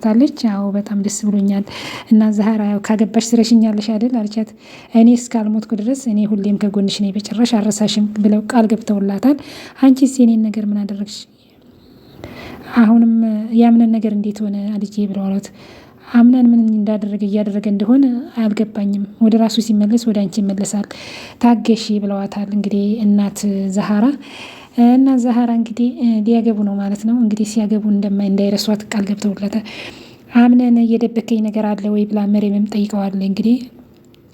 ታለች። አዎ በጣም ደስ ብሎኛል እና ዛህራ ያው ካገባሽ ትረሽኛለሽ አይደል አለቻት። እኔ እስካልሞትኩ ድረስ እኔ ሁሌም ከጎንሽ ነኝ፣ በጭራሽ አረሳሽም ብለው ቃል ገብተውላታል። አንቺስ የኔን ነገር ምን አደረግሽ? አሁንም ያምነን ነገር እንዴት ሆነ ልጄ ብለው አሏት። አምነን ምን እያደረገ እንደሆነ አልገባኝም። ወደ ራሱ ሲመለስ ወደ አንቺ ይመለሳል፣ ታገሺ ብለዋታል። እንግዲህ እናት ዛህራ እና ዛህራ እንግዲህ ሊያገቡ ነው ማለት ነው። እንግዲህ ሲያገቡ እንዳይረሷት ቃል ገብተውለታል። አምነን እየደበከኝ ነገር አለ ወይ ብላ መሬምም ጠይቀዋል። እንግዲህ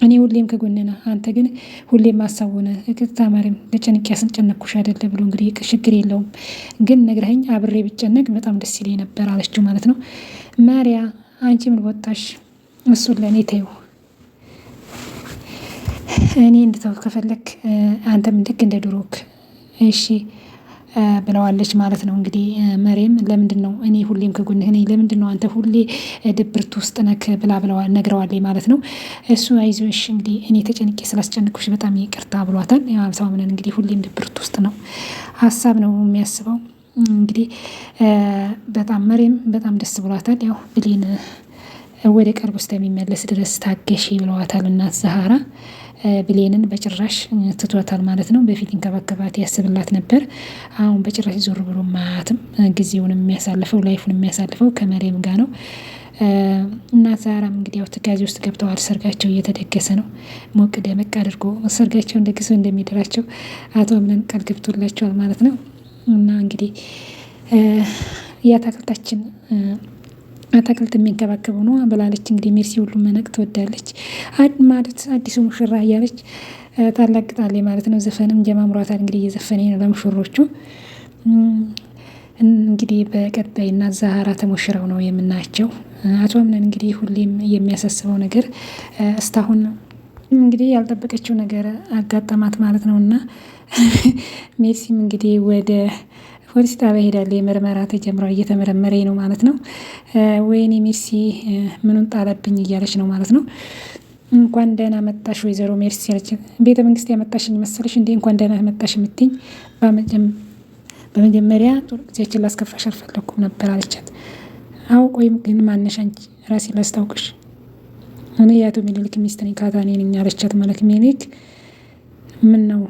እኔ ሁሌም ከጎንና አንተ ግን ሁሌም ማሳቡነ እክታ መሬም ለጨንቅ ያስጨነኩሽ አይደለ ብሎ እንግዲህ ችግር የለውም ግን ነግረኸኝ አብሬ ብጨነቅ በጣም ደስ ይለኝ ነበር አለችው ማለት ነው። ማሪያ አንቺ ምን ወጣሽ? እሱን ለእኔ ተይው፣ እኔ እንድተው ከፈለክ አንተም ልክ እንደ ድሮክ እሺ ብለዋለች ማለት ነው። እንግዲህ መሬም ለምንድን ነው እኔ ሁሌም ከጎንህ ነኝ፣ ለምንድን ነው አንተ ሁሌ ድብርት ውስጥ ነክ ብላ ነግረዋለች ማለት ነው። እሱ አይዞሽ እንግዲህ እኔ ተጨንቄ ስላስጨንቅሽ በጣም ይቅርታ ብሏታል። ያው ምንን እንግዲህ ሁሌም ድብርት ውስጥ ነው፣ ሀሳብ ነው የሚያስበው። እንግዲህ በጣም መሬም በጣም ደስ ብሏታል። ያው ብሌን ወደ ቀልብ ውስጥ የሚመለስ ድረስ ታገሺ ብለዋታል እናት ዛህራ። ብሌንን በጭራሽ ትቷታል ማለት ነው። በፊት እንከባከባት ያስብላት ነበር። አሁን በጭራሽ ዞር ብሎ ማያትም። ጊዜውን የሚያሳልፈው ላይፉን የሚያሳልፈው ከመሬም ጋር ነው። እናት ዛህራም እንግዲህ ያው ትካዜ ውስጥ ገብተዋል። ሰርጋቸው እየተደገሰ ነው። ሞቅ ደመቅ አድርጎ ሰርጋቸውን ደግሰው እንደሚደራቸው አቶ አምነን ቃል ገብቶላቸዋል ማለት ነው። እና እንግዲህ የአታክልታችን አታክልት የሚንከባከበው ነው ብላለች። እንግዲህ ሜርሲ ሁሉ መነቅ ትወዳለች ማለት አዲሱ ሙሽራ እያለች ታላግጣለች ማለት ነው። ዘፈንም ጀማምሯታል። እንግዲህ እየዘፈነ ነው ለሙሽሮቹ። እንግዲህ በቀጣይ እናት ዛህራ ተሞሽረው ነው የምናያቸው። አቶ አምነን እንግዲህ ሁሌም የሚያሳስበው ነገር እስካሁን እንግዲህ ያልጠበቀችው ነገር አጋጠማት ማለት ነው። እና ሜርሲም እንግዲህ ወደ ፖሊስ ጣቢያ ሄዳለች። ምርመራ ተጀምረው እየተመረመረ ነው ማለት ነው። ወይኔ ሜርሲ ምኑን ጣለብኝ እያለች ነው ማለት ነው። እንኳን ደህና መጣሽ ወይዘሮ ሜርሲ ያለች። ቤተ መንግስት ያመጣሽኝ መሰለሽ እንዴ? እንኳን ደህና መጣሽ የምትይኝ? በመጀመሪያ ጥሩ ጊዜያችን ላስከፋሽ አልፈለኩም ነበር አለቻት። አውቆይም ግን ማነሽ አንቺ? ራሴ ላስታውቅሽ፣ እኔ የአቶ ሚኒሊክ ሚስት ነኝ፣ ካታኔ ነኝ አለቻት። ማለት ሚኒሊክ ምን ነው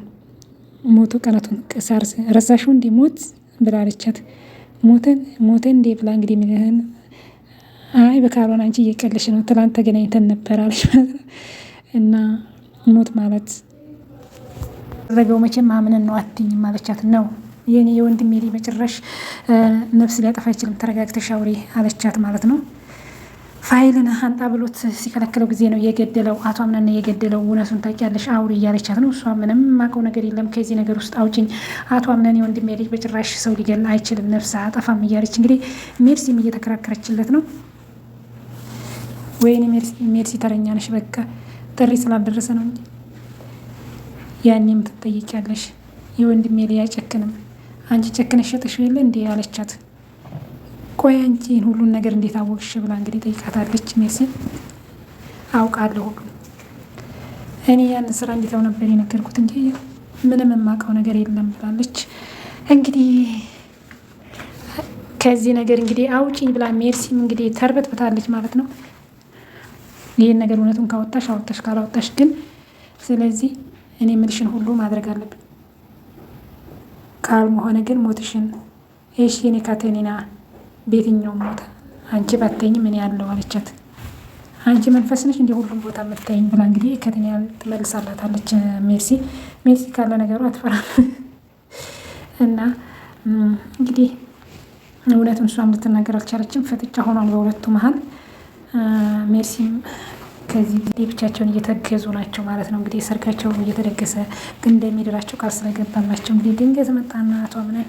ሞቶ ቀናቱን ሳር ረሳሽው እንዴ? ሞት ብላ አለቻት። ሞተ እንዴ ብላ እንግዲህ ሚልህን አይ በካሮን አንቺ እየቀለሽ ነው፣ ትላንት ተገናኝተን ነበር አለች ማለት ነው። እና ሞት ማለት ረገው መቼም ማምነን ነው አትይኝም አለቻት። ነው የኔ የወንድሜ ልጅ በጭራሽ ነፍስ ሊያጠፋ አይችልም፣ ተረጋግተሽ አውሪ አለቻት ማለት ነው። ፋይልን አንጣ ብሎት ሲከለክለው ጊዜ ነው የገደለው፣ አቶ አምነን የገደለው፣ እውነቱን ታውቂያለሽ አውሪ እያለቻት ነው። እሷ ምንም የማውቀው ነገር የለም ከዚህ ነገር ውስጥ አውጭኝ፣ አቶ አምነን የወንድሜ ልጅ በጭራሽ ሰው ሊገል አይችልም፣ ነፍስ አጠፋም እያለች እንግዲህ ሜርሲም እየተከራከረችለት ነው። ወይኔ ሜርሲ ተረኛ ነሽ፣ በቃ ጥሪ ስላልደረሰ ነው እንጂ ያኔም ትጠይቂያለሽ፣ የወንድሜ ልጅ አይጨክንም፣ አንቺ ጨክነሽ ሸጥሽው የለ እንዴ አለቻት። ቆይ አንቺ ሁሉን ነገር እንዴት አወቅሽ ብላ እንግዲህ ጠይቃታለች። ሜርሲን አውቃለሁ ሁሉ እኔ ያን ስራ እንዴታው ነበር የነገርኩት እንጂ ምንም የማውቀው ነገር የለም ብላለች። እንግዲህ ከዚህ ነገር እንግዲህ አውጪኝ ብላ ሜርሲም እንግዲህ ተርበትበታለች ማለት ነው። ይህን ነገር እውነቱን ካወጣሽ አወጣሽ፣ ካላወጣሽ ግን ስለዚህ እኔ ምልሽን ሁሉ ማድረግ አለብን፣ ካልመሆነ ግን ሞትሽን እሺ እኔ ካቴኒና ቤትኛው ሞተ አንቺ ባትተኝም እኔ ያለው አለቻት። አንቺ መንፈስ ነሽ እንዲህ ሁሉም ቦታ የምትተኝ ብላ እንግዲህ ከቴኒያ ትመልሳላታለች። ሜርሲ ካለ ነገሩ አትፈራም። እና እንግዲህ እውነቱን እሷም ልትናገር አልቻለችም። ፍጥጫ ሆኗል በሁለቱ መሀል። ሜርሲም ከዚህ ጊዜ ብቻቸውን እየተገዙ ናቸው ማለት ነው። እንግዲህ ሰርጋቸው እየተደገሰ ግን እንደሚድራቸው ቃል ስለገባላቸው እንግዲህ ድንገት መጣና አቶ አምነን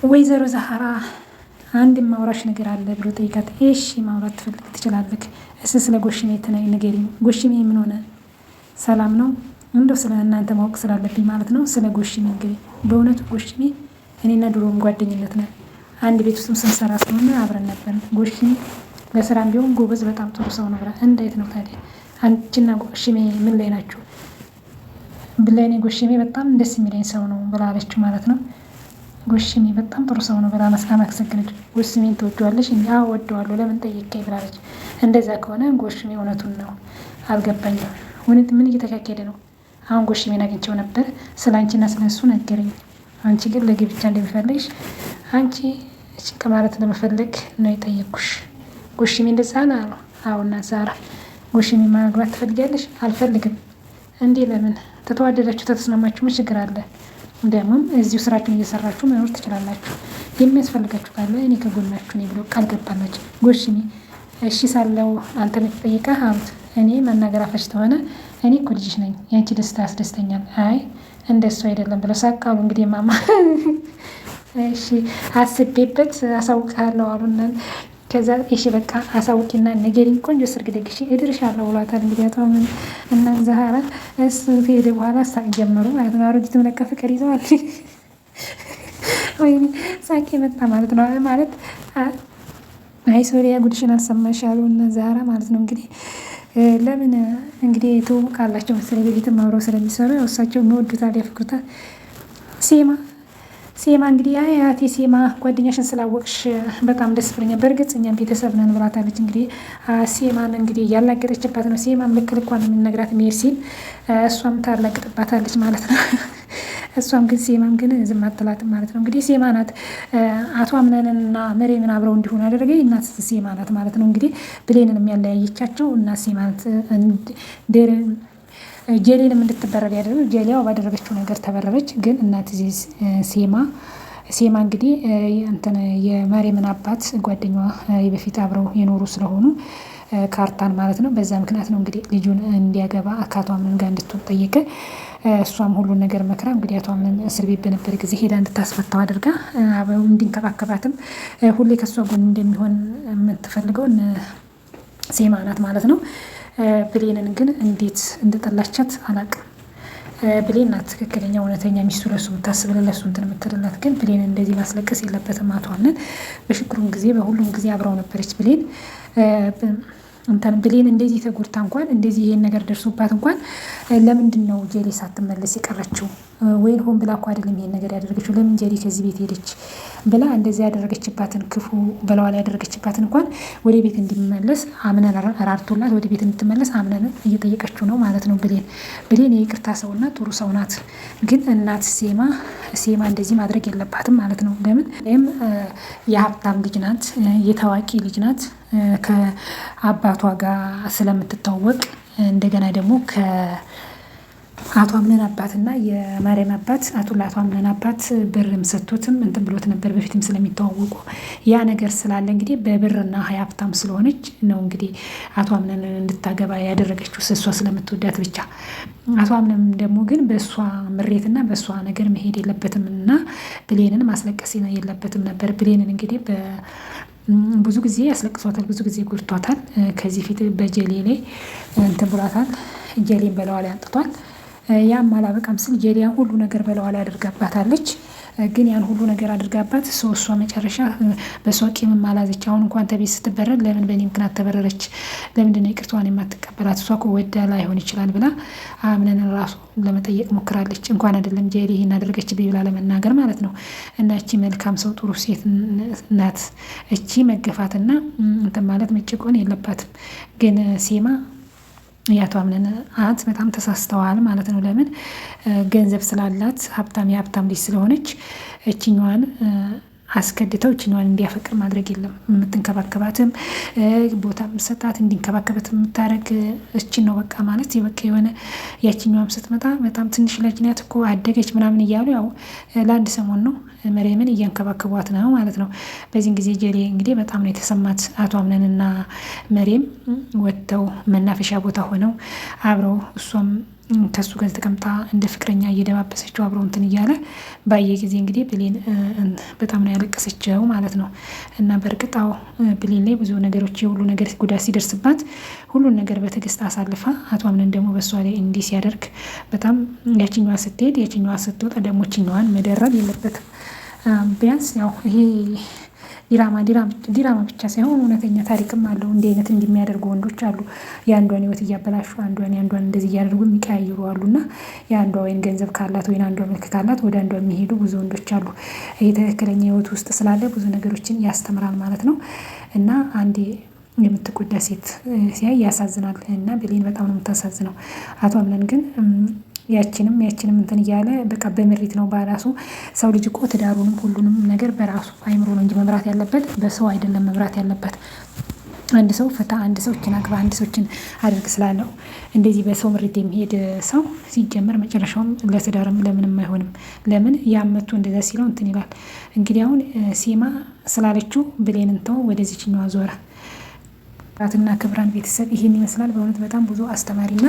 ወይዘሮ ዛህራ አንድ ማውራሽ ነገር አለ ብሎ ጠይቃት። እሺ ማውራት ትፈልግ ትችላለህ፣ እስ ስለ ጎሽሜ ንገሪኝ። ጎሽሜ ምን ሆነ? ሰላም ነው? እንደው ስለ እናንተ ማወቅ ስላለብኝ ማለት ነው። ስለ ጎሽሜ እንግዲህ በእውነቱ ጎሽሜ እኔና ድሮም ጓደኝነት ነን፣ አንድ ቤት ውስጥም ስንሰራ ስለሆነ አብረን ነበር። ጎሽሜ ለስራም ቢሆን ጎበዝ፣ በጣም ጥሩ ሰው ነው። እንዴት ነው ታዲያ አንቺና ጎሽሜ ምን ላይ ናችሁ? ብለኔ ጎሽሜ በጣም ደስ የሚለኝ ሰው ነው ብላለችው ማለት ነው። ጎሽሜ በጣም ጥሩ ሰው ነው ብላ አመሰገነች። ጎሽሜን ትወጂዋለሽ? አዎ እወደዋለሁ። ለምን ጠየቀኝ ብላለች። እንደዛ ከሆነ ጎሽሜ እውነቱን ነው አልገባኝም። እውነት ምን እየተካሄደ ነው? አሁን ጎሽሜን አግኝቼው ነበር። ስለ አንቺና ስለ እሱ ነገረኝ። አንቺ ግን ለግብቻ እንደሚፈልግሽ አንቺ ጭቅ ማለት ለመፈለግ ነው የጠየኩሽ። ጎሽሜ እንደዛ ነው? አዎና ዛራ ጎሽሜ ማግባት ትፈልጊያለሽ? አልፈልግም። እንዴ ለምን? ተተዋደዳችሁ ተተስማማችሁ ምን ችግር አለ? ደግሞም እዚሁ ስራችሁን እየሰራችሁ መኖር ትችላላችሁ። የሚያስፈልጋችሁ ካለ እኔ ከጎናችሁ ነኝ ብሎ ቃል ገባላችሁ። ጎሽሜ እሺ ሳለው አንተ የምትጠይቀህ ሀብት እኔ መናገር አፈሽ ተሆነ እኔ እኮ ልጅሽ ነኝ፣ የአንቺ ደስታ ያስደስተኛል። አይ እንደሱ አይደለም ብለው ሳቃሉ። እንግዲህ ማማ እሺ አስቤበት አሳውቅሃለሁ አሉና ከዛ እሺ በቃ አሳውቂና ነገሪኝ፣ ቆንጆ ሰርግ ደግሼ እድርሻለሁ ብሏታል። እንግዲህ አቶ ምን እና ዛህራ እሱ ከሄደ በኋላ ሳቅ ጀመሩ ማለት ነው። አሮጊትም ለካ ፍቅር ይዘዋል። ወይ ሳቄ መጣ ማለት ነው። ማለት አይ ሶሪያ ጉድሽን አልሰማሽ አሉ እና ዛህራ ማለት ነው። እንግዲህ ለምን እንግዲህ ትውውቃላቸው መሰለኝ በፊትም አብረው ስለሚሰሩ ያው እሳቸው የሚወዱታል ያፍቅሩታል። ሴማ እንግዲህ አያቴ ሴማ ጓደኛሽን ስላወቅሽ በጣም ደስ ብሎኛል። በእርግጥ እኛም ቤተሰብ ነን ብላታለች። እንግዲህ ሴማን እንግዲህ እያላገጠችባት ነው። ሴማም ልክ ልኳን የምንነግራት መሄድ ሲል እሷም ታላግጥባታለች ማለት ነው። እሷም ግን ሴማም ግን ዝም አትላትም ማለት ነው። እንግዲህ ሴማ ናት አቶ አምነንና መሬምን አብረው እንዲሆኑ ያደረገ እናት ሴማ ናት ማለት ነው። እንግዲህ ብሌንን የሚያለያየቻቸው እናት ሴማ ናት። ጀሌንም እንድትበረር ያደረገ ጀሌያው ባደረገችው ነገር ተበረረች። ግን እናት ሴማ እንግዲህ እንትን የመሬምን አባት ጓደኛዋ በፊት አብረው የኖሩ ስለሆኑ ካርታን ማለት ነው። በዛ ምክንያት ነው እንግዲህ ልጁን እንዲያገባ ከአቶ አምነን ጋር እንድትሆን ጠየቀ። እሷም ሁሉን ነገር መክራ እንግዲህ አቶ አምነን እስር ቤት በነበረ ጊዜ ሄዳ እንድታስፈታው አድርጋ አብረው እንዲንከባከባትም ሁሌ ከእሷ ጎን እንደሚሆን የምትፈልገው ሴማ ናት ማለት ነው። ብሌንን ግን እንዴት እንደጠላቻት አላቅም። ብሌን ናት ትክክለኛ እውነተኛ ሚስቱ ለሱ የምታስብለት ለሱ እንትን የምትልላት። ግን ብሌን እንደዚህ ማስለቀስ የለበትም አቶ አምነን። በችግሩም ጊዜ በሁሉም ጊዜ አብረው ነበረች ብሌን። ብሌን እንደዚህ ተጎድታ እንኳን እንደዚህ ይሄን ነገር ደርሶባት እንኳን ለምንድን ነው ጀሌ ሳትመለስ የቀረችው? ወይን ሆን ብላ እኮ አይደለም ይሄን ነገር ያደረገችው። ለምን ጀሌ ከዚህ ቤት ሄደች ብላ እንደዚህ ያደረገችባትን ክፉ በለዋ ላይ ያደረገችባትን እንኳን ወደ ቤት እንዲመለስ አምነን ራርቶላት ወደ ቤት እንድትመለስ አምነን እየጠየቀችው ነው ማለት ነው። ብሌን የይቅርታ ሰውና ጥሩ ሰው ናት። ግን እናት ሴማ እንደዚህ ማድረግ የለባትም ማለት ነው። ለምን የሀብታም ልጅ ናት፣ የታዋቂ ልጅ ናት። ከአባቷ ጋር ስለምትታወቅ እንደገና ደግሞ ከአቶ አምነን አባትና የማርያም አባት ለአቶ አምነን አባት ብርም ሰጥቶትም እንትን ብሎት ነበር በፊትም ስለሚተዋወቁ ያ ነገር ስላለ እንግዲህ በብርና ሀብታም ስለሆነች ነው እንግዲህ አቶ አምነን እንድታገባ ያደረገችው እሷ ስለምትወዳት ብቻ። አቶ አምነን ደግሞ ግን በእሷ ምሬትና በእሷ ነገር መሄድ የለበትም እና ብሌንን ማስለቀስ የለበትም ነበር። ብሌንን እንግዲህ ብዙ ጊዜ ያስለቅሷታል፣ ብዙ ጊዜ ጎድቷታል። ከዚህ ፊት በጀሌ ላይ እንትን ብሏታል። ጀሌን በለዋ ላይ አንጥቷል። ያም አላበቃም ስል ጀሌያን ሁሉ ነገር በለዋ ላይ አድርጋባታለች። ግን ያን ሁሉ ነገር አድርጋባት እሷ መጨረሻ በሷ ቂምም አላዘች። አሁን እንኳን ተቤት ስትበረር ለምን በእኔ ምክንያት ተበረረች? ለምንድነው ይቅርቷን የማትቀበላት? እሷ እኮ ወዳ ላይሆን ይችላል ብላ አምነንን ራሱ ለመጠየቅ ሞክራለች። እንኳን አይደለም ጀሌ ይሄን አደረገች ብላ ለመናገር ማለት ነው። እና እቺ መልካም ሰው ጥሩ ሴት ናት። እቺ መገፋትና እንትን ማለት መጨቆን የለባትም። ግን ሴማ የአቶ አምነን አት በጣም ተሳስተዋል ማለት ነው። ለምን ገንዘብ ስላላት የሀብታም ልጅ ስለሆነች እችኛዋን አስገድተው እችኛዋን እንዲያፈቅር ማድረግ የለም። የምትንከባከባትም ቦታ ሰጣት እንዲንከባከበት የምታደርግ እችን ነው በቃ ማለት በቃ የሆነ ያችኛዋም ስትመጣ በጣም ትንሽ ልጅ ናት እኮ አደገች ምናምን እያሉ ያው ለአንድ ሰሞን ነው መሬምን እያንከባከቧት ነው ማለት ነው። በዚህን ጊዜ ጀሌ እንግዲህ በጣም ነው የተሰማት። አቶ አምነንና መሬም ወጥተው መናፈሻ ቦታ ሆነው አብረው እሷም ከሱ ጋር ተቀምጣ እንደ ፍቅረኛ እየደባበሰችው አብረው እንትን እያለ ባየ ጊዜ እንግዲህ ብሌን በጣም ነው ያለቀሰችው ማለት ነው። እና በእርግጣው ብሌን ላይ ብዙ ነገሮች የሁሉ ነገር ጉዳት ሲደርስባት ሁሉን ነገር በትዕግስት አሳልፋ አቶ አምነን ደግሞ በእሷ ላይ እንዲህ ሲያደርግ በጣም ያችኛዋ ስትሄድ ያችኛዋ ስትወጣ ደግሞ ችኛዋን መደረብ የለበትም። ቢያንስ ያው ይሄ ዲራማ ብቻ ሳይሆን እውነተኛ ታሪክም አለው። እንዲህ አይነት እንደሚያደርጉ ወንዶች አሉ። የአንዷን ህይወት እያበላሹ የአንዷን እንደዚህ እያደርጉ የሚቀያይሩ አሉና የአንዷ ወይን ገንዘብ ካላት ወይን አንዷ መልክ ካላት ወደ አንዷ የሚሄዱ ብዙ ወንዶች አሉ። ይህ ትክክለኛ ህይወት ውስጥ ስላለ ብዙ ነገሮችን ያስተምራል ማለት ነው። እና አንዴ የምትጎዳ ሴት ሲያይ ያሳዝናል። እና ብሌን በጣም ነው የምታሳዝነው። አቶ አምነን ግን ያችንም እንትን እያለ በቃ በምሪት ነው በራሱ። ሰው ልጅ እኮ ትዳሩንም ሁሉንም ነገር በራሱ አይምሮ ነው እንጂ መምራት ያለበት በሰው አይደለም መምራት ያለበት። አንድ ሰው ፍታ፣ አንድ ሰው እችን አግባ፣ አንድ ሰው እችን አድርግ ስላለው እንደዚህ በሰው ምሪት የሚሄድ ሰው ሲጀመር መጨረሻውም ለትዳርም ለምንም አይሆንም። ለምን ያመቱ እንደዛ ሲለው እንትን ይላል። እንግዲህ አሁን ሲማ ስላለችው ብሌንን ተው ወደዚችኛዋ ዞረ። ራትና ክብራን ቤተሰብ ይሄን ይመስላል። በእውነት በጣም ብዙ አስተማሪና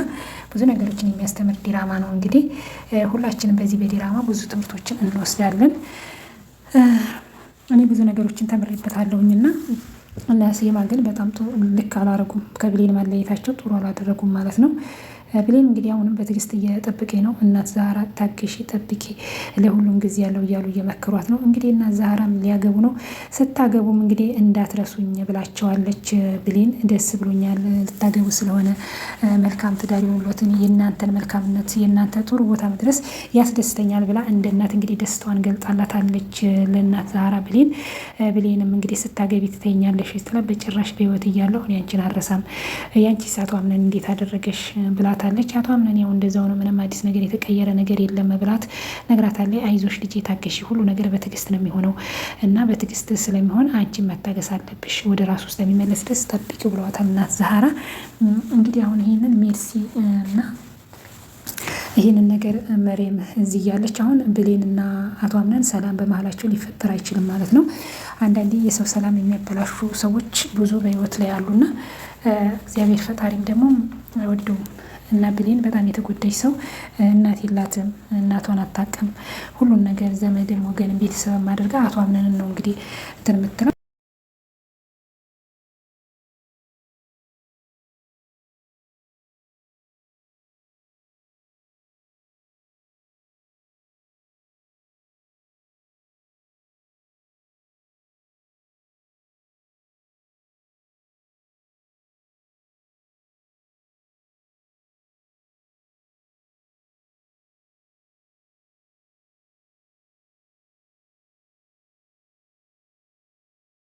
ብዙ ነገሮችን የሚያስተምር ዲራማ ነው። እንግዲህ ሁላችንም በዚህ በዲራማ ብዙ ትምህርቶችን እንወስዳለን። እኔ ብዙ ነገሮችን ተምሬበታለሁኝና እና ሲማ ግን በጣም ልክ አላረጉም። ከብሌን ማለየታቸው ጥሩ አላደረጉም ማለት ነው። ብሌን እንግዲህ አሁንም በትዕግስት እየጠብቀኝ ነው። እናት ዛህራ ታገሺ፣ ጠብቂ፣ ለሁሉም ጊዜ ያለው እያሉ እየመከሯት ነው። እንግዲህ እናት ዛህራም ሊያገቡ ነው። ስታገቡም እንግዲህ እንዳትረሱኝ ብላቸዋለች። ብሌን ደስ ብሎኛል ልታገቡ ስለሆነ መልካም ትዳር ይሁንልዎትን፣ የእናንተን መልካምነት የእናንተ ጥሩ ቦታ መድረስ ያስደስተኛል ብላ እንደ እናት እንግዲህ ደስታዋን ገልጣላታለች ለእናት ዛህራ ብሌን። ብሌንም እንግዲህ ስታገቢ ትተኛለሽ ስትላት በጭራሽ በህይወት እያለሁ እኔ አንቺን አልረሳም፣ ያንቺ አቶ አምነን እንዴት አደረገሽ ብላታለች። አቶ አምነን ያው እንደዛው ነው፣ ምንም አዲስ ነገር የተቀየረ ነገር የለም ብላት ነግራታለች። አይዞሽ ልጄ ታገሺ፣ ሁሉ ነገር በትዕግስት ነው የሚሆነው እና በትዕግስት ስለሚሆን አንቺን መታገስ አለብሽ፣ ወደ ራሱ ስለሚመለስ ድረስ ጠብቂ ብለዋታል እናት ዛህራ። እንግዲህ አሁን ይሄንን ሜርሲ እና ይህንን ነገር መሬም እዚህ እያለች አሁን ብሌንና አቶ አምነን ሰላም በመሀላቸው ሊፈጠር አይችልም ማለት ነው። አንዳንዴ የሰው ሰላም የሚያበላሹ ሰዎች ብዙ በህይወት ላይ አሉና እግዚአብሔር ፈጣሪም ደግሞ አይወደውም። እና ብሌን በጣም የተጎዳች ሰው፣ እናት የላትም፣ እናቷን አታውቅም። ሁሉን ነገር ዘመድም ወገንም ቤተሰብም አድርጋ አቶ አምነንን ነው እንግዲህ እንትን የምትለው።